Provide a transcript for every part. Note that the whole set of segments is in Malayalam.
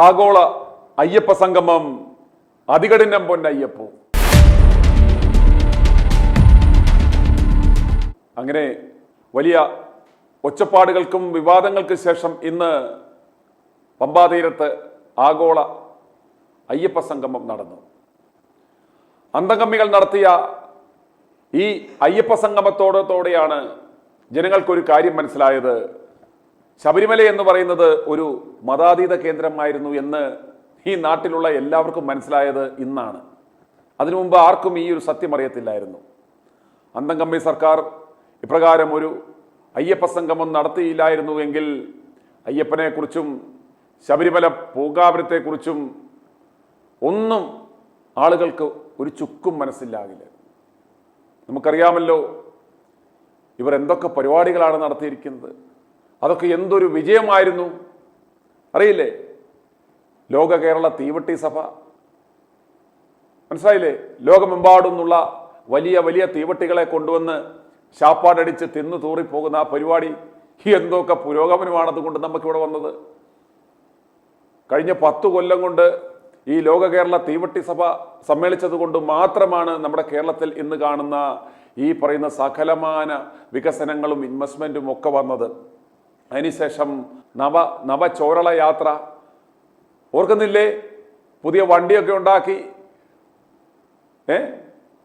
ആഗോള അയ്യപ്പ സംഗമം അതികഠിനം പൊന്നയ്യപ്പോ. അങ്ങനെ വലിയ ഒച്ചപ്പാടുകൾക്കും വിവാദങ്ങൾക്കും ശേഷം ഇന്ന് പമ്പാതീരത്ത് ആഗോള അയ്യപ്പ സംഗമം നടന്നു. അന്തംഗമ്മികൾ നടത്തിയ ഈ അയ്യപ്പ സംഗമത്തോടെയാണ് ജനങ്ങൾക്കൊരു കാര്യം മനസ്സിലായത്. ശബരിമല എന്ന് പറയുന്നത് ഒരു മതാതീത കേന്ദ്രമായിരുന്നു എന്ന് ഈ നാട്ടിലുള്ള എല്ലാവർക്കും മനസ്സിലായത് ഇന്നാണ്. അതിനു മുമ്പ് ആർക്കും ഈ ഒരു സത്യം അറിയത്തില്ലായിരുന്നു. അന്തംഗമ്മി സർക്കാർ ഇപ്രകാരം ഒരു അയ്യപ്പ സംഗമം നടത്തിയില്ലായിരുന്നു എങ്കിൽ അയ്യപ്പനെ കുറിച്ചും ശബരിമല പൂങ്കാപുരത്തെക്കുറിച്ചും ഒന്നും ആളുകൾക്ക് ഒരു ചുക്കും മനസ്സിലാകില്ല. നമുക്കറിയാമല്ലോ ഇവർ എന്തൊക്കെ പരിപാടികളാണ് നടത്തിയിരിക്കുന്നത്. അതൊക്കെ എന്തൊരു വിജയമായിരുന്നു അറിയില്ലേ? ലോക കേരള തീവട്ടി സഭ, മനസ്സിലായില്ലേ? ലോകമെമ്പാടും നിന്നുള്ള വലിയ വലിയ തീവട്ടികളെ കൊണ്ടുവന്ന് ശാപ്പാടടിച്ച് തിന്നു തൂറിപ്പോകുന്ന ആ പരിപാടി എന്തൊക്കെ പുരോഗമനമാണ് അതുകൊണ്ട് നമുക്കിവിടെ വന്നത്. കഴിഞ്ഞ 10 കൊല്ലം കൊണ്ട് ഈ ലോക കേരള തീവട്ടി സഭ സമ്മേളിച്ചത് കൊണ്ട് മാത്രമാണ് നമ്മുടെ കേരളത്തിൽ ഇന്ന് കാണുന്ന ഈ പറയുന്ന സകലമാന വികസനങ്ങളും ഇൻവെസ്റ്റ്മെന്റും ഒക്കെ വന്നത്. അതിനുശേഷം നവചോരള യാത്ര ഓർക്കുന്നില്ലേ? പുതിയ വണ്ടിയൊക്കെ ഉണ്ടാക്കി,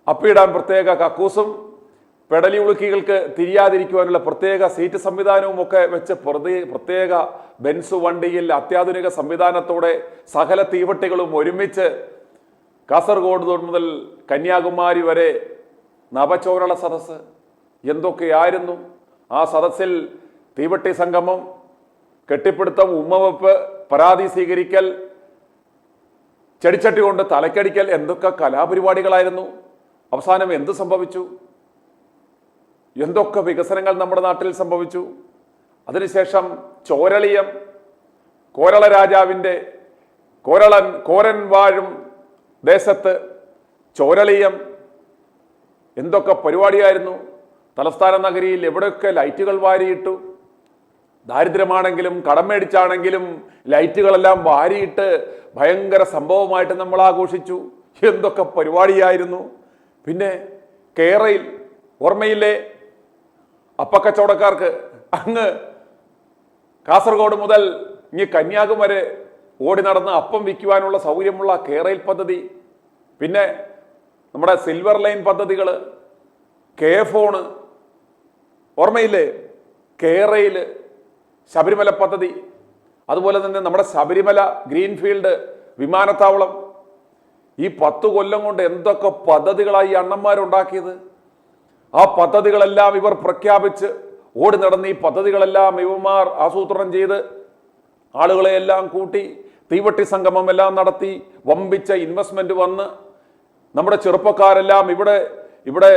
അപ്പിയിടാൻ പ്രത്യേക കക്കൂസും പെടലി ഉളുക്കികൾക്ക് തിരിയാതിരിക്കുവാനുള്ള പ്രത്യേക സീറ്റ് സംവിധാനവും ഒക്കെ വെച്ച് പ്രത്യേക ബെൻസ് വണ്ടിയിൽ അത്യാധുനിക സംവിധാനത്തോടെ സകല തീവട്ടികളും ഒരുമിച്ച് കാസർഗോഡ് മുതൽ കന്യാകുമാരി വരെ നവചോരള സദസ്സ് എന്തൊക്കെയായിരുന്നു. ആ സദസ്സിൽ തീവട്ടി സംഗമം, കെട്ടിപ്പിടുത്തം, ഉമ്മവെപ്പ്, പരാതി സ്വീകരിക്കൽ, ചെടിച്ചട്ടി കൊണ്ട് തലക്കടിക്കൽ, എന്തൊക്കെ കലാപരിപാടികളായിരുന്നു. അവസാനം എന്ത് സംഭവിച്ചു? എന്തൊക്കെ വികസനങ്ങൾ നമ്മുടെ നാട്ടിൽ സംഭവിച്ചു. അതിനുശേഷം ചോരളിയം, കോരള രാജാവിൻ്റെ കോരൻ വാഴും ദേശത്ത് ചോരളിയം, എന്തൊക്കെ പരിപാടിയായിരുന്നു. തലസ്ഥാന നഗരിയിൽ എവിടെയൊക്കെ ലൈറ്റുകൾ വാരിയിട്ടു. ദാരിദ്ര്യമാണെങ്കിലും കടം മേടിച്ചാണെങ്കിലും ലൈറ്റുകളെല്ലാം വാരിയിട്ട് ഭയങ്കര സംഭവമായിട്ട് നമ്മൾ ആഘോഷിച്ചു. എന്തൊക്കെ പരിപാടിയായിരുന്നു. പിന്നെ കേരളയിൽ ഓർമ്മയില്ലേ? അപ്പക്കച്ചവടക്കാർക്ക് അങ്ങ് കാസർഗോഡ് മുതൽ ഇനി കന്യാകുമാരി ഓടി നടന്ന് അപ്പം വിൽക്കുവാനുള്ള സൗകര്യമുള്ള കേരയിൽ പദ്ധതി, പിന്നെ നമ്മുടെ സിൽവർ ലൈൻ പദ്ധതികൾ, കെ ഫോണ് ഓർമ്മയില്ലേ? കേരയിൽ ശബരിമല പദ്ധതി, അതുപോലെ തന്നെ നമ്മുടെ ശബരിമല ഗ്രീൻഫീൽഡ് വിമാനത്താവളം. ഈ 10 കൊല്ലം കൊണ്ട് എന്തൊക്കെ പദ്ധതികളായി അണ്ണന്മാരുണ്ടാക്കിയത്. ആ പദ്ധതികളെല്ലാം ഇവർ പ്രഖ്യാപിച്ച് ഓടി നടന്ന് ഈ പദ്ധതികളെല്ലാം ഇവന്മാർ ആസൂത്രണം ചെയ്ത് ആളുകളെയെല്ലാം കൂട്ടി തീവട്ടി സംഗമം എല്ലാം നടത്തി വമ്പിച്ച ഇൻവെസ്റ്റ്മെന്റ് വന്ന് നമ്മുടെ ചെറുപ്പക്കാരെല്ലാം ഇവിടെ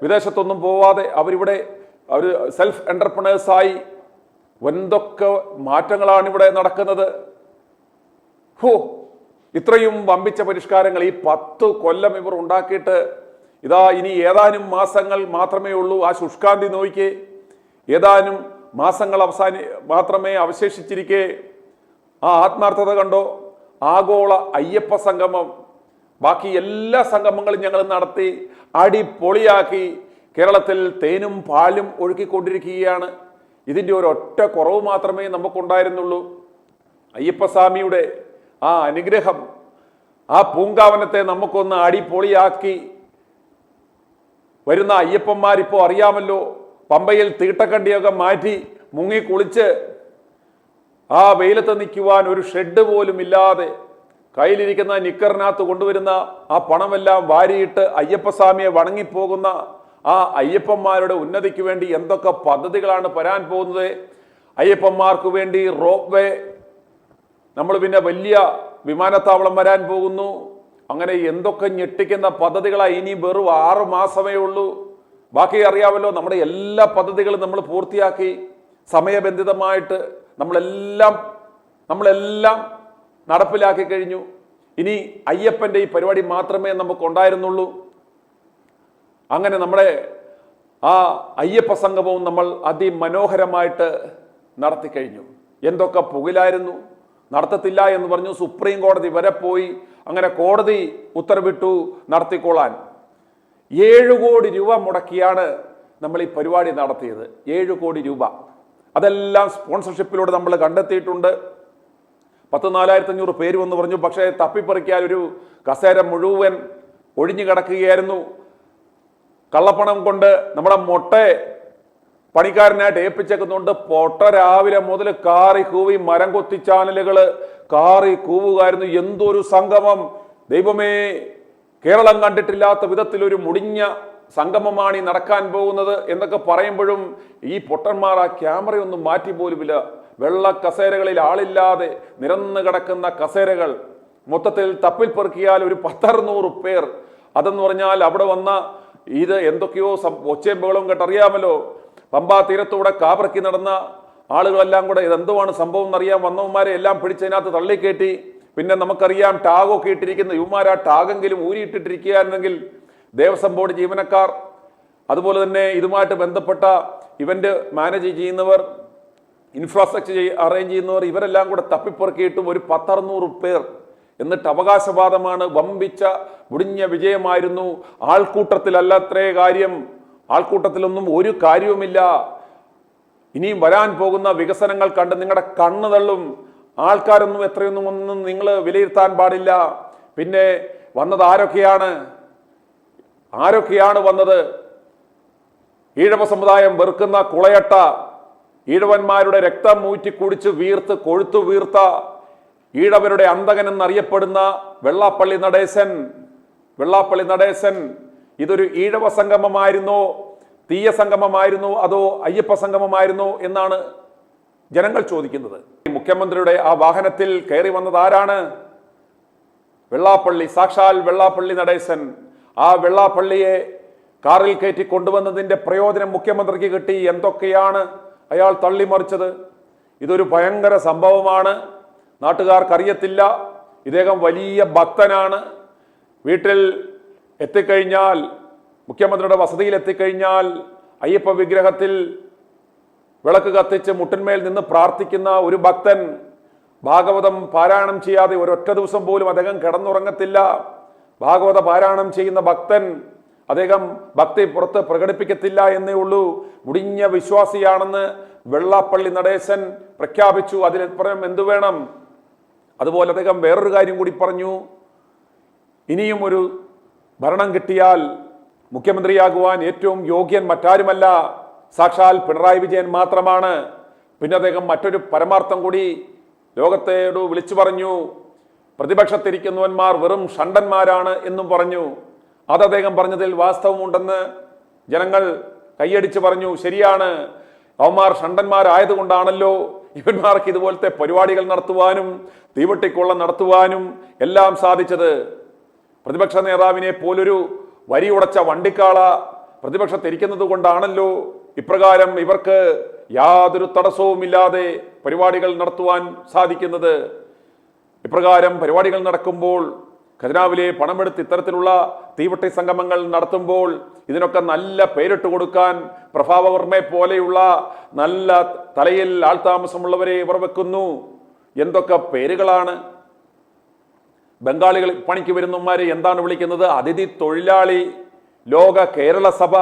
വിദേശത്തൊന്നും പോവാതെ അവർ സെൽഫ് എന്റർപ്രണേഴ്സായി എന്തൊക്കെ മാറ്റങ്ങളാണ് ഇവിടെ നടക്കുന്നത്. ഇത്രയും വമ്പിച്ച പരിഷ്കാരങ്ങൾ ഈ 10 കൊല്ലം ഇവർ ഉണ്ടാക്കിയിട്ട് ഇതാ ഇനി ഏതാനും മാസങ്ങൾ മാത്രമേ ഉള്ളൂ. ആ ശുഷ്കാന്തി നോക്കിക്കേ, ഏതാനും മാസങ്ങൾ മാത്രമേ അവശേഷിച്ചിരിക്കെ ആ ആത്മാർത്ഥത കണ്ടോ. ആഗോള അയ്യപ്പ സംഗമം, ബാക്കി എല്ലാ സംഗമങ്ങളും ഞങ്ങൾ നടത്തി അടിപൊളിയാക്കി. കേരളത്തിൽ തേനും പാലും ഒഴുക്കിക്കൊണ്ടിരിക്കുകയാണ്. ഇതിൻ്റെ ഒരൊറ്റ കുറവ് മാത്രമേ നമുക്കുണ്ടായിരുന്നുള്ളൂ. അയ്യപ്പസ്വാമിയുടെ ആ അനുഗ്രഹം, ആ പൂങ്കാവനത്തെ നമുക്കൊന്ന് അടിപൊളിയാക്കി. വരുന്ന അയ്യപ്പന്മാരിപ്പോൾ അറിയാമല്ലോ, പമ്പയിൽ തീട്ടക്കണ്ടിയൊക്കെ മാറ്റി മുങ്ങി കുളിച്ച് ആ വെയിലത്ത് നിൽക്കുവാൻ ഒരു ഷെഡ് പോലും ഇല്ലാതെ കയ്യിലിരിക്കുന്ന നിക്കറിനകത്ത് കൊണ്ടുവരുന്ന ആ പണമെല്ലാം വാരിയിട്ട് അയ്യപ്പസ്വാമിയെ വണങ്ങിപ്പോകുന്ന ആ അയ്യപ്പന്മാരുടെ ഉന്നതിക്ക് വേണ്ടി എന്തൊക്കെ പദ്ധതികളാണ് വരാൻ പോകുന്നത്. അയ്യപ്പന്മാർക്ക് വേണ്ടി റോപ്പ് വേ, നമ്മൾ പിന്നെ വലിയ വിമാനത്താവളം വരാൻ പോകുന്നു. അങ്ങനെ എന്തൊക്കെ ഞെട്ടിക്കുന്ന പദ്ധതികളാണ്. ഇനി വെറും 6 മാസമേ ഉള്ളൂ. ബാക്കി അറിയാമല്ലോ, നമ്മുടെ എല്ലാ പദ്ധതികളും നമ്മൾ പൂർത്തിയാക്കി സമയബന്ധിതമായിട്ട് നമ്മളെല്ലാം നടപ്പിലാക്കി കഴിഞ്ഞു. ഇനി അയ്യപ്പൻ്റെ ഈ പരിപാടി മാത്രമേ നമുക്കുണ്ടായിരുന്നുള്ളൂ. അങ്ങനെ നമ്മുടെ ആ അയ്യപ്പ സംഗമവും നമ്മൾ അതിമനോഹരമായിട്ട് നടത്തി കഴിഞ്ഞു. എന്തൊക്കെ പുകിലായിരുന്നു. നടത്തത്തില്ല എന്ന് പറഞ്ഞു. സുപ്രീം കോടതി വരെ പോയി. അങ്ങനെ കോടതി ഉത്തരവിട്ടു നടത്തിക്കൊള്ളാൻ. 7 കോടി രൂപ മുടക്കിയാണ് നമ്മൾ ഈ പരിപാടി നടത്തിയത്. 7 കോടി രൂപ. അതെല്ലാം സ്പോൺസർഷിപ്പിലൂടെ നമ്മൾ കണ്ടെത്തിയിട്ടുണ്ട്. 14,500 പേര് എന്ന് പറഞ്ഞു. പക്ഷേ തപ്പിപ്പറിക്കാൻ ഒരു കസേര മുഴുവൻ ഒഴിഞ്ഞു കിടക്കുകയായിരുന്നു. കള്ളപ്പണം കൊണ്ട് നമ്മുടെ മൊട്ടെ പണിക്കാരനായിട്ട് ഏൽപ്പിച്ചേക്കുന്നുണ്ട്. പൊട്ട രാവിലെ മുതൽ കാറി കൂവി, മരം കൊത്തി ചാനലുകൾ കാറി കൂവുകായിരുന്നു. എന്തൊരു സംഗമം! ദൈവമേ, കേരളം കണ്ടിട്ടില്ലാത്ത വിധത്തിലൊരു മുടിഞ്ഞ സംഗമമാണ് ഈ നടക്കാൻ പോകുന്നത് എന്നൊക്കെ പറയുമ്പോഴും ഈ പൊട്ടന്മാർ ആ ക്യാമറയൊന്നും മാറ്റി പോലുമില്ല. വെള്ള കസേരകളിൽ ആളില്ലാതെ നിരന്ന് കിടക്കുന്ന കസേരകൾ മൊത്തത്തിൽ തപ്പിൽ പെറുക്കിയാൽ ഒരു 10-600 പേർ. അതെന്ന് പറഞ്ഞാൽ അവിടെ വന്ന ഇത് എന്തൊക്കെയോ ഒച്ചയും ബഹളവും കേട്ടറിയാമല്ലോ. പമ്പാ തീരത്തൂടെ കാപറക്കി നടന്ന ആളുകളെല്ലാം കൂടെ ഇതെന്തുവാണ് സംഭവം എന്നറിയാൻ വന്നവന്മാരെ എല്ലാം പിടിച്ചതിനകത്ത് തള്ളിക്കയറ്റി. പിന്നെ നമുക്കറിയാം ടാഗൊക്കെ ഇട്ടിരിക്കുന്ന യുവമാർ ആ ടാഗെങ്കിലും ഊരിയിട്ടിട്ടിരിക്കുകയായിരുന്നെങ്കിൽ ദേവസ്വം ബോർഡ് ജീവനക്കാർ, അതുപോലെ തന്നെ ഇതുമായിട്ട് ബന്ധപ്പെട്ട ഇവന്റ് മാനേജ് ചെയ്യുന്നവർ, ഇൻഫ്രാസ്ട്രക്ചർ അറേഞ്ച് ചെയ്യുന്നവർ, ഇവരെല്ലാം കൂടെ തപ്പിപ്പുറക്കിയിട്ടും ഒരു 10-600 പേർ. എന്നിട്ട് അവകാശവാദമാണ്. വമ്പിച്ച മുടിഞ്ഞ വിജയമായിരുന്നു. ആൾക്കൂട്ടത്തിലല്ലത്രേ കാര്യം. ആൾക്കൂട്ടത്തിലൊന്നും ഒരു കാര്യവുമില്ല. ഇനിയും വരാൻ പോകുന്ന വികസനങ്ങൾ കണ്ട് നിങ്ങളുടെ കണ്ണ് തള്ളും. ആൾക്കാരൊന്നും എത്രയൊന്നും ഒന്നും നിങ്ങൾ വിലയിരുത്താൻ പാടില്ല. പിന്നെ വന്നത് ആരൊക്കെയാണ് വന്നത്? ഈഴവ സമുദായം വെറുക്കുന്ന കുളയട്ട, ഈഴവന്മാരുടെ രക്തം ഊറ്റി കുടിച്ച് വീർത്ത് കൊഴുത്തു വീർത്ത ഈഴവരുടെ അന്തകൻ എന്നറിയപ്പെടുന്ന വെള്ളാപ്പള്ളി നടേശൻ. ഇതൊരു ഈഴവ സംഗമമായിരുന്നോ, തീയ സംഗമമായിരുന്നോ, അതോ അയ്യപ്പ സംഗമമായിരുന്നോ എന്നാണ് ജനങ്ങൾ ചോദിക്കുന്നത്. മുഖ്യമന്ത്രിയുടെ ആ വാഹനത്തിൽ കയറി വന്നത് ആരാണ്? വെള്ളാപ്പള്ളി, സാക്ഷാൽ വെള്ളാപ്പള്ളി നടേശൻ. ആ വെള്ളാപ്പള്ളിയെ കാറിൽ കയറ്റി കൊണ്ടുവന്നതിന്റെ പ്രയോജനം മുഖ്യമന്ത്രിക്ക് കിട്ടി. എന്തൊക്കെയാണ് അയാൾ തള്ളിമറിച്ചത്? ഇതൊരു ഭയങ്കര സംഭവമാണ്. നാട്ടുകാർക്കറിയത്തില്ല. ഇദ്ദേഹം വലിയ ഭക്തനാണ്. വീട്ടിൽ എത്തിക്കഴിഞ്ഞാൽ, മുഖ്യമന്ത്രിയുടെ വസതിയിൽ എത്തിക്കഴിഞ്ഞാൽ അയ്യപ്പ വിഗ്രഹത്തിൽ വിളക്ക് കത്തിച്ച് മുട്ടിന്മേൽ നിന്ന് പ്രാർത്ഥിക്കുന്ന ഒരു ഭക്തൻ. ഭാഗവതം പാരായണം ചെയ്യാതെ ഒരൊറ്റ ദിവസം പോലും അദ്ദേഹം കിടന്നുറങ്ങത്തില്ല. ഭാഗവത പാരായണം ചെയ്യുന്ന ഭക്തൻ. അദ്ദേഹം ഭക്തി പുറത്ത് പ്രകടിപ്പിക്കത്തില്ല എന്നേ ഉള്ളൂ. മുടിഞ്ഞ വിശ്വാസിയാണെന്ന് വെള്ളാപ്പള്ളി നടേശൻ പ്രഖ്യാപിച്ചു. അതിലപ്പുറം എന്തു വേണം? അതുപോലെ അദ്ദേഹം വേറൊരു കാര്യം കൂടി പറഞ്ഞു. ഇനിയും ഒരു ഭരണം കിട്ടിയാൽ മുഖ്യമന്ത്രിയാകുവാൻ ഏറ്റവും യോഗ്യൻ മറ്റാരുമല്ല, സാക്ഷാൽ പിണറായി വിജയൻ മാത്രമാണ്. പിന്നെ അദ്ദേഹം മറ്റൊരു പരമാർത്ഥം കൂടി ലോകത്തോട് വിളിച്ചു പറഞ്ഞു. പ്രതിപക്ഷത്തിരിക്കുന്നവന്മാർ വെറും ഷണ്ടന്മാരാണ് എന്നും പറഞ്ഞു. അത് അദ്ദേഹം പറഞ്ഞതിൽ വാസ്തവമുണ്ടെന്ന് ജനങ്ങൾ കൈയടിച്ച് പറഞ്ഞു. ശരിയാണ്, അവന്മാർ ഷണ്ടന്മാരായതുകൊണ്ടാണല്ലോ ഇവന്മാർക്ക് ഇതുപോലത്തെ പരിപാടികൾ നടത്തുവാനും തീവട്ടിക്കൊള്ള നടത്തുവാനും എല്ലാം സാധിച്ചത്. പ്രതിപക്ഷ നേതാവിനെ പോലൊരു വരിയുടച്ച വണ്ടിക്കാള പ്രതിപക്ഷത്തിരിക്കുന്നത് കൊണ്ടാണല്ലോ ഇപ്രകാരം ഇവർക്ക് യാതൊരു തടസ്സവുമില്ലാതെ പരിപാടികൾ നടത്തുവാൻ സാധിക്കുന്നത്. ഇപ്രകാരം പരിപാടികൾ നടക്കുമ്പോൾ, ഖജനാവിലെ പണമെടുത്ത് ഇത്തരത്തിലുള്ള തീവട്ടി സംഗമങ്ങൾ നടത്തുമ്പോൾ ഇതിനൊക്കെ നല്ല പേരിട്ട് കൊടുക്കാൻ പ്രഭാവർമ്മയെ പോലെയുള്ള നല്ല തലയിൽ ആൾതാമസമുള്ളവരെ ഇവർ വെക്കുന്നു. എന്തൊക്കെ പേരുകളാണ്! ബംഗാളികൾ പണിക്ക് വരുന്നവന്മാരെ എന്താണ് വിളിക്കുന്നത്? അതിഥി തൊഴിലാളി, ലോക കേരള സഭ,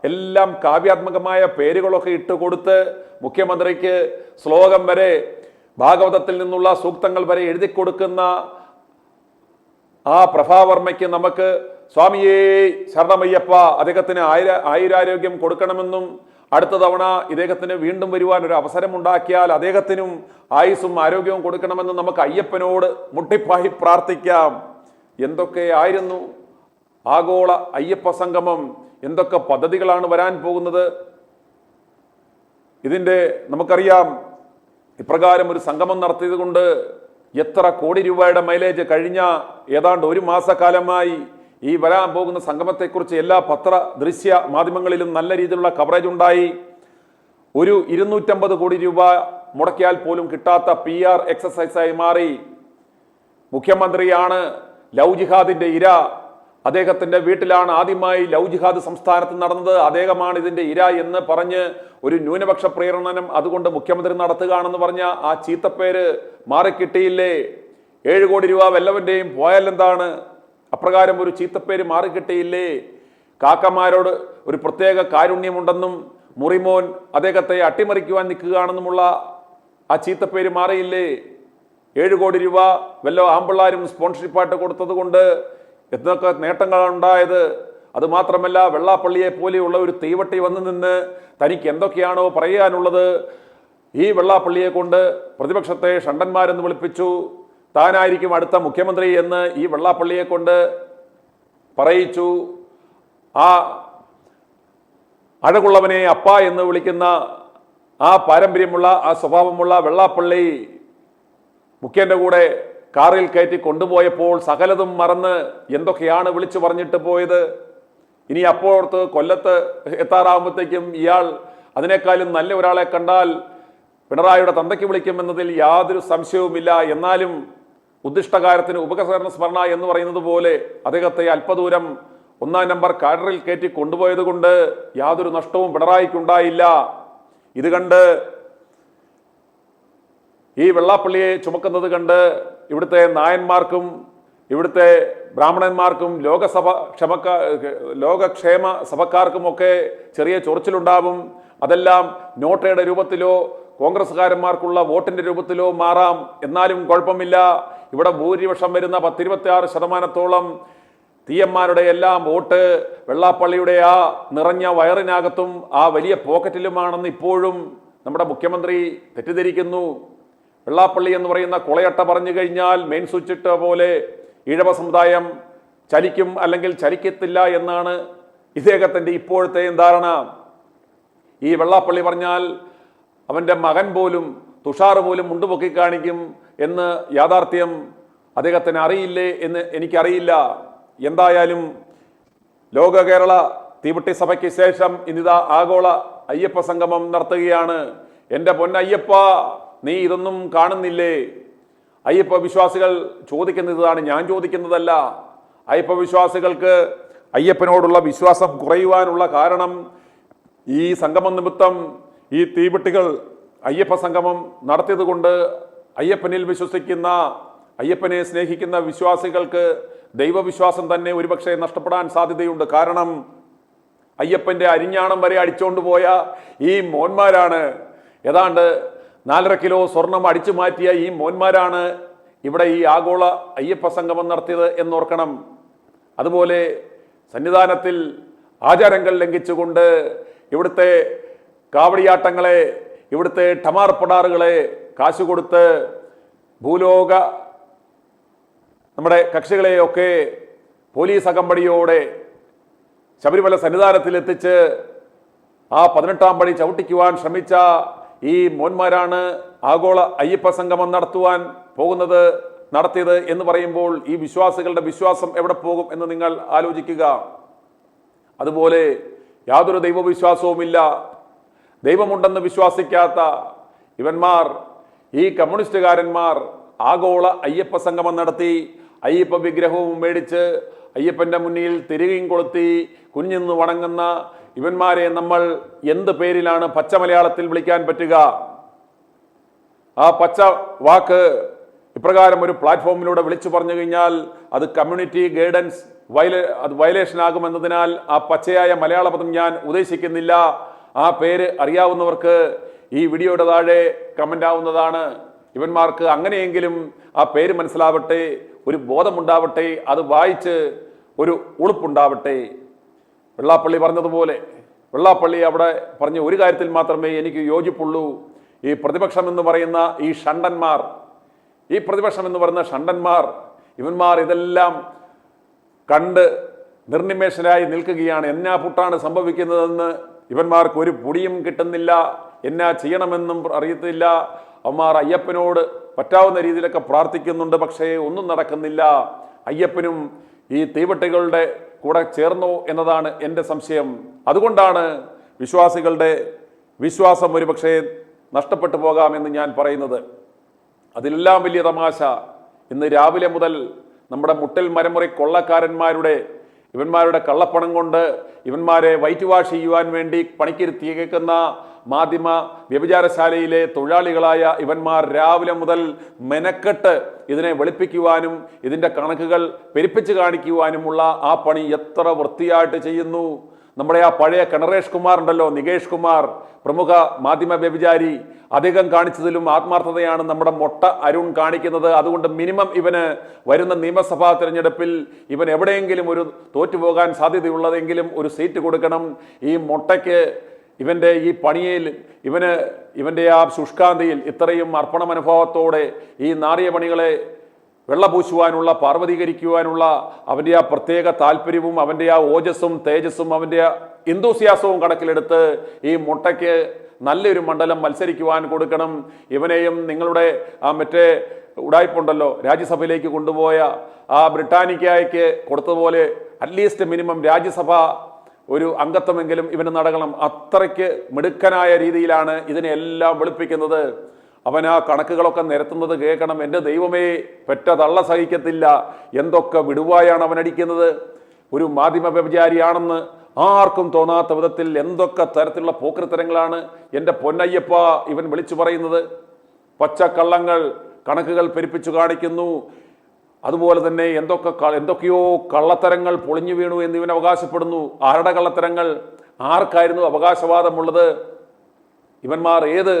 എല്ലാം കാവ്യാത്മകമായ പേരുകളൊക്കെ ഇട്ടുകൊടുത്ത് മുഖ്യമന്ത്രിക്ക് ശ്ലോകം വരെ, ഭാഗവതത്തിൽ നിന്നുള്ള സൂക്തങ്ങൾ വരെ എഴുതി കൊടുക്കുന്ന ആ പ്രഭാവർമ്മയ്ക്ക് നമുക്ക് സ്വാമിയേ ശരണമയ്യപ്പ, അദ്ദേഹത്തിന് ആയുരാരോഗ്യം കൊടുക്കണമെന്നും അടുത്ത തവണ ഇദ്ദേഹത്തിന് വീണ്ടും വരുവാൻ ഒരു അവസരം ഉണ്ടാക്കിയാൽ അദ്ദേഹത്തിനും ആയുസ്സും ആരോഗ്യവും കൊടുക്കണമെന്ന് നമുക്ക് അയ്യപ്പനോട് മുട്ടിപ്പായി പ്രാർത്ഥിക്കാം. എന്തൊക്കെ ആയിരുന്നു ആഗോള അയ്യപ്പ സംഗമം! എന്തൊക്കെ പദ്ധതികളാണ് വരാൻ പോകുന്നത്! ഇതിൻ്റെ നമുക്കറിയാം, ഇപ്രകാരം ഒരു സംഗമം നടത്തിയത് കൊണ്ട് എത്ര കോടി രൂപയുടെ മൈലേജ് കഴിഞ്ഞ ഏതാണ്ട് 1 മാസക്കാലമായി ഈ വരാൻ പോകുന്ന സംഗമത്തെക്കുറിച്ച് എല്ലാ പത്ര ദൃശ്യ മാധ്യമങ്ങളിലും നല്ല രീതിയിലുള്ള കവറേജ് ഉണ്ടായി. ഒരു 250 കോടി രൂപ മുടക്കിയാൽ പോലും കിട്ടാത്ത PR എക്സസൈസായി മാറി. മുഖ്യമന്ത്രിയാണ് ലവ് ജിഹാദിന്റെ ഇര. അദ്ദേഹത്തിന്റെ വീട്ടിലാണ് ആദ്യമായി ലവ് ജിഹാദ് സംസ്ഥാനത്ത് നടന്നത്. അദ്ദേഹമാണ് ഇതിന്റെ ഇര എന്ന് പറഞ്ഞ് ഒരു ന്യൂനപക്ഷ പ്രേരണനം അതുകൊണ്ട് മുഖ്യമന്ത്രി നടത്തുകയാണെന്ന് പറഞ്ഞ ആ ചീത്തപ്പേര് മാറിക്കിട്ടിയില്ലേ? 7 കോടി രൂപ വല്ലവന്റെയും പോയാൽ എന്താണ്? അപ്രകാരം ഒരു ചീത്തപ്പേര് മാറിക്കിട്ടിയില്ലേ? കാക്കമാരോട് ഒരു പ്രത്യേക കാരുണ്യമുണ്ടെന്നും മുറിമോൻ അദ്ദേഹത്തെ അട്ടിമറിക്കുവാൻ നിൽക്കുകയാണെന്നുമുള്ള ആ ചീത്തപ്പേര് മാറിയില്ലേ? 7 കോടി രൂപ വല്ല ആമ്പിള്ളാരും സ്പോൺസർഷിപ്പായിട്ട് കൊടുത്തത് കൊണ്ട് എന്തൊക്കെ നേട്ടങ്ങളാണ് ഉണ്ടായത്? അതുമാത്രമല്ല, വെള്ളാപ്പള്ളിയെ പോലെയുള്ള ഒരു തീവട്ടി വന്നു നിന്ന് തനിക്ക് എന്തൊക്കെയാണോ പറയാനുള്ളത്, ഈ വെള്ളാപ്പള്ളിയെ കൊണ്ട് പ്രതിപക്ഷത്തെ ഷണ്ടന്മാരെന്ന് വിളിപ്പിച്ചു. താനായിരിക്കും അടുത്ത മുഖ്യമന്ത്രി എന്ന് ഈ വെള്ളാപ്പള്ളിയെ കൊണ്ട് പറയിച്ചു. ആ അഴകുള്ളവനെ അപ്പ എന്ന് വിളിക്കുന്ന ആ പാരമ്പര്യമുള്ള ആ സ്വഭാവമുള്ള വെള്ളാപ്പള്ളി മുഖ്യന്റെ കൂടെ കാറിൽ കയറ്റി കൊണ്ടുപോയപ്പോൾ സകലതും മറന്ന് എന്തൊക്കെയാണ് വിളിച്ചു പറഞ്ഞിട്ട് പോയത്. ഇനി അപ്പോഴത്ത് കൊല്ലത്ത് എത്താറാകുമ്പോഴത്തേക്കും ഇയാൾ അതിനേക്കാളും നല്ല ഒരാളെ കണ്ടാൽ പിണറായിയുടെ തന്തയ്ക്ക് വിളിക്കുമെന്നതിൽ യാതൊരു സംശയവുമില്ല. എന്നാലും ഉദ്ദിഷ്ടകാര്യത്തിന് ഉപകരണ സ്മരണ എന്ന് പറയുന്നത് പോലെ അദ്ദേഹത്തെ അല്പദൂരം 1-ാം നമ്പർ കാറിൽ കയറ്റി കൊണ്ടുപോയത് കൊണ്ട് യാതൊരു നഷ്ടവും പിണറായിക്കുണ്ടായില്ല. ഇത് കണ്ട് ഈ വെള്ളാപ്പള്ളിയെ ചുമക്കുന്നത് കണ്ട് ഇവിടുത്തെ നായന്മാർക്കും ഇവിടുത്തെ ബ്രാഹ്മണന്മാർക്കും ലോകക്ഷേമ സഭക്കാർക്കുമൊക്കെ ചെറിയ ചൊറിച്ചിലുണ്ടാവും. അതെല്ലാം നോട്ടയുടെ രൂപത്തിലോ കോൺഗ്രസ്സുകാരന്മാർക്കുള്ള വോട്ടിന്റെ രൂപത്തിലോ മാറാം. എന്നാലും കുഴപ്പമില്ല. ഇവിടെ ഭൂരിപക്ഷം വരുന്ന 10-26% തീയന്മാരുടെ എല്ലാം വോട്ട് വെള്ളാപ്പള്ളിയുടെ ആ നിറഞ്ഞ വയറിനകത്തും ആ വലിയ പോക്കറ്റിലുമാണെന്ന് ഇപ്പോഴും നമ്മുടെ മുഖ്യമന്ത്രി തെറ്റിദ്ധരിക്കുന്നു. വെള്ളാപ്പള്ളി എന്ന് പറയുന്ന കുളയട്ട പറഞ്ഞു കഴിഞ്ഞാൽ മെയിൻ സ്വിച്ച് ഇട്ട പോലെ ഈഴവ സമുദായം ചലിക്കും അല്ലെങ്കിൽ ചലിക്കത്തില്ല എന്നാണ് ഇദ്ദേഹത്തിന്റെ ഇപ്പോഴത്തെ ധാരണ. ഈ വെള്ളാപ്പള്ളി പറഞ്ഞാൽ അവന്റെ മകൻ പോലും തുഷാർ പോലും മുണ്ടുപൊക്കി കാണിക്കും എന്ന് യാഥാർത്ഥ്യം അദ്ദേഹത്തിന് അറിയില്ലേ എന്ന് എനിക്കറിയില്ല. എന്തായാലും ലോക കേരള തീവട്ടി സഭയ്ക്ക് ശേഷം ഇന്നിതാ ആഗോള അയ്യപ്പ സംഗമം നടത്തുകയാണ്. എൻ്റെ പൊന്നയ്യപ്പ, നീ ഇതൊന്നും കാണുന്നില്ലേ? അയ്യപ്പ വിശ്വാസികൾ ചോദിക്കുന്നതാണ്, ഞാൻ ചോദിക്കുന്നതല്ല. അയ്യപ്പ വിശ്വാസികൾക്ക് അയ്യപ്പനോടുള്ള വിശ്വാസം കുറയുവാനുള്ള കാരണം ഈ സംഗമം നിമിത്തം ഈ തീവട്ടികൾ അയ്യപ്പ സംഗമം നടത്തിയത് കൊണ്ട് അയ്യപ്പനിൽ വിശ്വസിക്കുന്ന അയ്യപ്പനെ സ്നേഹിക്കുന്ന വിശ്വാസികൾക്ക് ദൈവവിശ്വാസം തന്നെ ഒരുപക്ഷെ നഷ്ടപ്പെടാൻ സാധ്യതയുണ്ട്. കാരണം അയ്യപ്പന്റെ അരിഞ്ഞാണം വരെ അടിച്ചുകൊണ്ട് പോയ ഈ മോന്മാരാണ്, ഏതാണ്ട് 4.5 കിലോ സ്വർണം അടിച്ചു മാറ്റിയ ഈ മോന്മാരാണ് ഇവിടെ ഈ ആഗോള അയ്യപ്പ സംഗമം നടത്തിയത് എന്നോർക്കണം. അതുപോലെ സന്നിധാനത്തിൽ ആചാരങ്ങൾ ലംഘിച്ചുകൊണ്ട് ഇവിടുത്തെ കാവടിയാട്ടങ്ങളെ, ഇവിടുത്തെ ടമാർ പടാറുകളെ കാശ് കൊടുത്ത് ഭൂലോക നമ്മുടെ കക്ഷികളെയൊക്കെ പോലീസ് അകമ്പടിയോടെ ശബരിമല സന്നിധാനത്തിൽ എത്തിച്ച് ആ 18-ാം പടി ചവിട്ടിക്കുവാൻ ശ്രമിച്ച ഈ മോന്മാരാണ് ആഗോള അയ്യപ്പ സംഗമം നടത്തുവാൻ നടത്തിയത് എന്ന് പറയുമ്പോൾ ഈ വിശ്വാസികളുടെ വിശ്വാസം എവിടെ പോകും എന്ന് നിങ്ങൾ ആലോചിക്കുക. അതുപോലെ യാതൊരു ദൈവവിശ്വാസവുമില്ല, ദൈവമുണ്ടെന്ന് വിശ്വസിക്കാത്ത ഇവന്മാർ, ഈ കമ്മ്യൂണിസ്റ്റുകാരന്മാർ ആഗോള അയ്യപ്പ സംഗമം നടത്തി അയ്യപ്പ വിഗ്രഹവും മേടിച്ച് അയ്യപ്പന്റെ മുന്നിൽ തിരികെയും കൊളുത്തി കുനിഞ്ഞിന്ന് വണങ്ങുന്ന ഇവന്മാരെ നമ്മൾ എന്ത് പേരിലാണ് പച്ച മലയാളത്തിൽ വിളിക്കാൻ പറ്റുക? ആ പച്ച വാക്ക് ഇപ്രകാരം ഒരു പ്ലാറ്റ്ഫോമിലൂടെ വിളിച്ചു പറഞ്ഞു കഴിഞ്ഞാൽ അത് കമ്മ്യൂണിറ്റി ഗൈഡൻസ് വയലേഷൻ ആകുമെന്നതിനാൽ ആ പച്ചയായ മലയാള പദം ഞാൻ ഉദ്ദേശിക്കുന്നില്ല. ആ പേര് അറിയാവുന്നവർക്ക് ഈ വീഡിയോയുടെ താഴെ കമന്റ് ആവുന്നതാണ്. ഇവന്മാർക്ക് അങ്ങനെയെങ്കിലും ആ പേര് മനസ്സിലാവട്ടെ, ഒരു ബോധമുണ്ടാവട്ടെ, അത് വായിച്ച് ഒരു ഉളുപ്പുണ്ടാവട്ടെ. വെള്ളാപ്പള്ളി പറഞ്ഞതുപോലെ വെള്ളാപ്പള്ളി അവിടെ പറഞ്ഞ ഒരു കാര്യത്തിൽ മാത്രമേ എനിക്ക് യോജിപ്പുള്ളൂ. ഈ പ്രതിപക്ഷം എന്ന് പറയുന്ന ഈ ഷണ്ടന്മാർ, ഇവന്മാർ ഇതെല്ലാം കണ്ട് നിർനിമേഷനായി നിൽക്കുകയാണ്. എന്നാ പുട്ടാണ് സംഭവിക്കുന്നതെന്ന് ഇവന്മാർക്ക് ഒരു പൊടിയും കിട്ടുന്നില്ല, എന്നാ ചെയ്യണമെന്നും അറിയത്തില്ല. അവന്മാർ അയ്യപ്പനോട് പറ്റാവുന്ന രീതിയിലൊക്കെ പ്രാർത്ഥിക്കുന്നുണ്ട്, പക്ഷേ ഒന്നും നടക്കുന്നില്ല. അയ്യപ്പനും ഈ തീവട്ടികളുടെ കൂടെ ചേർന്നോ എന്നതാണ് എൻ്റെ സംശയം. അതുകൊണ്ടാണ് വിശ്വാസികളുടെ വിശ്വാസം ഒരുപക്ഷെ നഷ്ടപ്പെട്ടു പോകാമെന്ന് ഞാൻ പറയുന്നത്. അതിലെല്ലാം വലിയ തമാശ, ഇന്ന് രാവിലെ മുതൽ നമ്മുടെ മുട്ടൽ മരമുറി കൊള്ളക്കാരന്മാരുടെ ഇവന്മാരുടെ കള്ളപ്പണം കൊണ്ട് ഇവന്മാരെ വൈറ്റ് വാഷ് ചെയ്യുവാൻ വേണ്ടി പണിക്കിരുത്തിയേക്കുന്ന മാധ്യമ വ്യഭിചാരശാലയിലെ തൊഴിലാളികളായ ഇവന്മാർ രാവിലെ മുതൽ മെനക്കെട്ട് ഇതിനെ വെളുപ്പിക്കുവാനും ഇതിൻ്റെ കണക്കുകൾ പെരുപ്പിച്ച് കാണിക്കുവാനുമുള്ള ആ പണി എത്ര വൃത്തിയായിട്ട് ചെയ്യുന്നു. നമ്മുടെ ആ പഴയ കനറേഷ് കുമാർ ഉണ്ടല്ലോ, നികേഷ് കുമാർ, പ്രമുഖ മാധ്യമ വ്യഭിചാരി, അധികം കാണിച്ചതിലും ആത്മാർത്ഥതയാണ് നമ്മുടെ മൊട്ട അരുൺ കാണിക്കുന്നത്. അതുകൊണ്ട് മിനിമം ഇവന് വരുന്ന നിയമസഭാ തിരഞ്ഞെടുപ്പിൽ ഇവൻ എവിടെയെങ്കിലും ഒരു തോറ്റുപോകാൻ സാധ്യതയുള്ളതെങ്കിലും ഒരു സീറ്റ് കൊടുക്കണം. ഈ മൊട്ടയ്ക്ക് ഇവൻ്റെ ഈ പണിയിൽ ഇവൻ്റെ ആ ശുഷ്കാന്തിയിൽ ഇത്രയും അർപ്പണ മനോഭാവത്തോടെ ഈ നാറിയ പണികളെ വെള്ളപൂശുവാനുള്ള, പാർവതീകരിക്കുവാനുള്ള അവൻ്റെ ആ പ്രത്യേക താല്പര്യവും അവൻ്റെ ആ ഓജസ്സും തേജസ്സും അവൻ്റെ ആ എന്തൂസിയാസവും കണക്കിലെടുത്ത് ഈ മുട്ടയ്ക്ക് നല്ലൊരു മണ്ഡലം മത്സരിക്കുവാൻ കൊടുക്കണം. ഇവനെയും നിങ്ങളുടെ ആ മറ്റേ ഉടായ്പുണ്ടല്ലോ, രാജ്യസഭയിലേക്ക് കൊണ്ടുപോയ ആ ബ്രിട്ടാനിക്കായ്ക്ക് കൊടുത്തതുപോലെ അറ്റ്ലീസ്റ്റ് മിനിമം രാജ്യസഭ ഒരു അംഗത്വമെങ്കിലും ഇവന് നടക്കണം. അത്രയ്ക്ക് മിടുക്കനായ രീതിയിലാണ് ഇതിനെല്ലാം വെളുപ്പിക്കുന്നത്. അവൻ ആ കണക്കുകളൊക്കെ നിരത്തുന്നത് കേൾക്കണം. എൻ്റെ ദൈവമേ, പെറ്റ തള്ള സഹിക്കത്തില്ല. എന്തൊക്കെ വിടുവായാണ് അവൻ അടിക്കുന്നത്. ഒരു മാധ്യമ വ്യഭിചാരിയാണെന്ന് ആർക്കും തോന്നാത്ത വിധത്തിൽ എന്തൊക്കെ തരത്തിലുള്ള പോക്രിത്തരങ്ങളാണ് എൻ്റെ പൊന്നയ്യപ്പ ഇവൻ വിളിച്ചു പറയുന്നത്. പച്ചക്കള്ളങ്ങൾ, കണക്കുകൾ പെരുപ്പിച്ചു കാണിക്കുന്നു. അതുപോലെ തന്നെ എന്തൊക്കെയോ കള്ളത്തരങ്ങൾ പൊളിഞ്ഞു വീണു എന്ന് ഇവൻ അവകാശപ്പെടുന്നു. ആരുടെ കള്ളത്തരങ്ങൾ? ആർക്കായിരുന്നു അവകാശവാദമുള്ളത്? ഇവന്മാർ ഏത്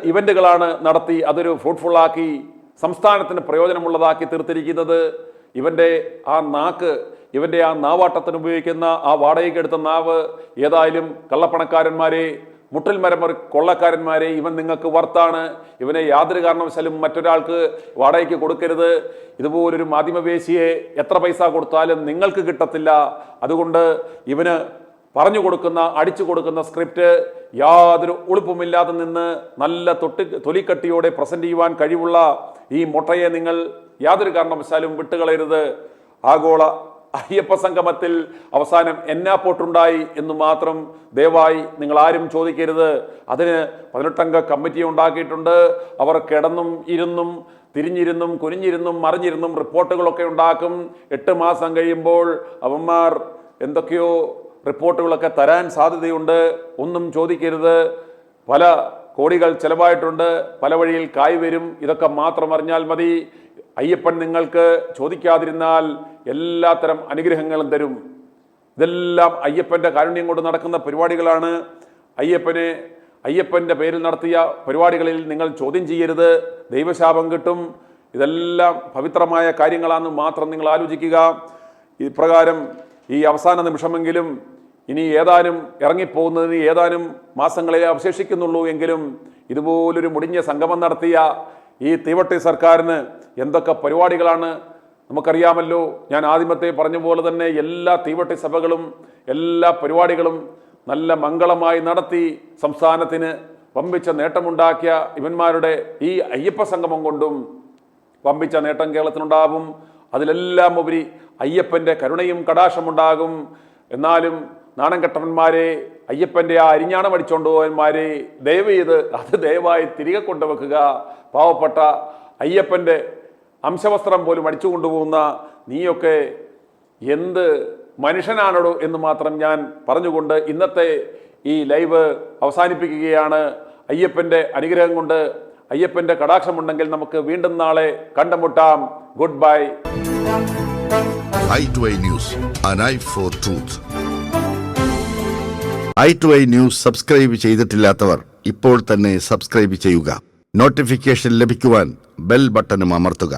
ഇവന്റുകളാണ് നടത്തി അതൊരു ഫ്രൂട്ട്ഫുള്ളാക്കി സംസ്ഥാനത്തിന് പ്രയോജനമുള്ളതാക്കി തീർത്തിരിക്കുന്നത്? ഇവൻ്റെ ആ നാക്ക്, ഇവൻ്റെ ആ നാവാട്ടത്തിന് ഉപയോഗിക്കുന്ന ആ വാടകയ്ക്കെടുത്ത നാവ്, ഏതായാലും കള്ളപ്പണക്കാരന്മാരെ, മുട്ടിൽ മരമറി കൊള്ളക്കാരന്മാരെ, ഇവൻ നിങ്ങൾക്ക് വർത്താണ്. ഇവനെ യാതൊരു കാരണവശാലും മറ്റൊരാൾക്ക് വാടകയ്ക്ക് കൊടുക്കരുത്. ഇതുപോലൊരു മാധ്യമവേശിയെ എത്ര പൈസ കൊടുത്താലും നിങ്ങൾക്ക് കിട്ടത്തില്ല. അതുകൊണ്ട് ഇവന് പറഞ്ഞു കൊടുക്കുന്ന, അടിച്ചു കൊടുക്കുന്ന സ്ക്രിപ്റ്റ് യാതൊരു ഉളുപ്പുമില്ലാതെ നിന്ന് നല്ല തൊലിക്കട്ടിയോടെ പ്രസന്റ് ചെയ്യുവാൻ കഴിവുള്ള ഈ മുട്ടയെ നിങ്ങൾ യാതൊരു കാരണവശാലും വിട്ടുകളയരുത്. ആഗോള അയ്യപ്പ സംഗമത്തിൽ അവസാനം എന്നാ പോട്ടുണ്ടായി എന്ന് മാത്രം ദയവായി നിങ്ങൾ ആരും ചോദിക്കരുത്. അതിന് 18-അംഗ കമ്മിറ്റി ഉണ്ടാക്കിയിട്ടുണ്ട്. അവർ കിടന്നും ഇരുന്നും തിരിഞ്ഞിരുന്നും കുനിഞ്ഞിരുന്നും മറിഞ്ഞിരുന്നും റിപ്പോർട്ടുകളൊക്കെ ഉണ്ടാക്കും. 8 മാസം കഴിയുമ്പോൾ അവന്മാർ എന്തൊക്കെയോ റിപ്പോർട്ടുകളൊക്കെ തരാൻ സാധ്യതയുണ്ട്. ഒന്നും ചോദിക്കരുത്. പല കോടികൾ ചെലവായിട്ടുണ്ട്, പല വഴിയിൽ കായ് വരും. ഇതൊക്കെ മാത്രം അറിഞ്ഞാൽ മതി. അയ്യപ്പൻ നിങ്ങൾക്ക് ചോദിക്കാതിരുന്നാൽ എല്ലാത്തരം അനുഗ്രഹങ്ങളും തരും. ഇതെല്ലാം അയ്യപ്പൻ്റെ കാരുണ്യം കൊണ്ട് നടക്കുന്ന പരിപാടികളാണ്. അയ്യപ്പൻ്റെ പേരിൽ നടത്തിയ പരിപാടികളിൽ നിങ്ങൾ ചോദ്യം ചെയ്യരുത്, ദൈവശാപം കിട്ടും. ഇതെല്ലാം പവിത്രമായ കാര്യങ്ങളാണെന്ന് മാത്രം നിങ്ങൾ ആലോചിക്കുക. ഇപ്രകാരം ഈ അവസാന നിമിഷമെങ്കിലും ഇനി ഇറങ്ങിപ്പോകുന്നതിന് ഏതാനും മാസങ്ങളെ അവശേഷിക്കുന്നുള്ളൂ എങ്കിലും ഇതുപോലൊരു മുടിഞ്ഞ സംഗമം നടത്തിയ ഈ തീവട്ടി സർക്കാരിന് എന്തൊക്കെ പരിപാടികളാണ് നമുക്കറിയാമല്ലോ. ഞാൻ ആദ്യമത്തെ പറഞ്ഞ പോലെ തന്നെ എല്ലാ തീവട്ടി സഭകളും എല്ലാ പരിപാടികളും നല്ല മംഗളമായി നടത്തി സംസ്ഥാനത്തിന് വമ്പിച്ച നേട്ടമുണ്ടാക്കിയ ഇവന്മാരുടെ ഈ അയ്യപ്പ സംഗമം കൊണ്ടും വമ്പിച്ച നേട്ടം കേരളത്തിനുണ്ടാകും. അതിലെല്ലാം ഉപരി അയ്യപ്പൻ്റെ കരുണയും കടാക്ഷമുണ്ടാകും. എന്നാലും നാണം കെട്ടവന്മാരെ, അയ്യപ്പൻ്റെ ആ അരിഞ്ഞാണം അടിച്ചുകൊണ്ടുപോയന്മാരെ, ദയവായി തിരികെ കൊണ്ടുവെക്കുക. പാവപ്പെട്ട അയ്യപ്പൻ്റെ അംശവസ്ത്രം പോലും അടിച്ചു കൊണ്ടുപോകുന്ന നീയൊക്കെ എന്ത് മനുഷ്യനാണോ എന്ന് മാത്രം ഞാൻ പറഞ്ഞുകൊണ്ട് ഇന്നത്തെ ഈ ലൈവ് അവസാനിപ്പിക്കുകയാണ്. അയ്യപ്പൻ്റെ അനുഗ്രഹം കൊണ്ട്, അയ്യപ്പൻ്റെ കടാക്ഷമുണ്ടെങ്കിൽ നമുക്ക് വീണ്ടും നാളെ കണ്ടുമുട്ടാം. Goodbye. i2i News, an eye for truth. i2i News subscribe ചെയ്തിട്ടില്ലാത്തവർ ഇപ്പോൾ തന്നെ സബ്സ്ക്രൈബ് ചെയ്യുക. നോട്ടിഫിക്കേഷൻ ലഭിക്കുവാൻ ബെൽ ബട്ടണും അമർത്തുക.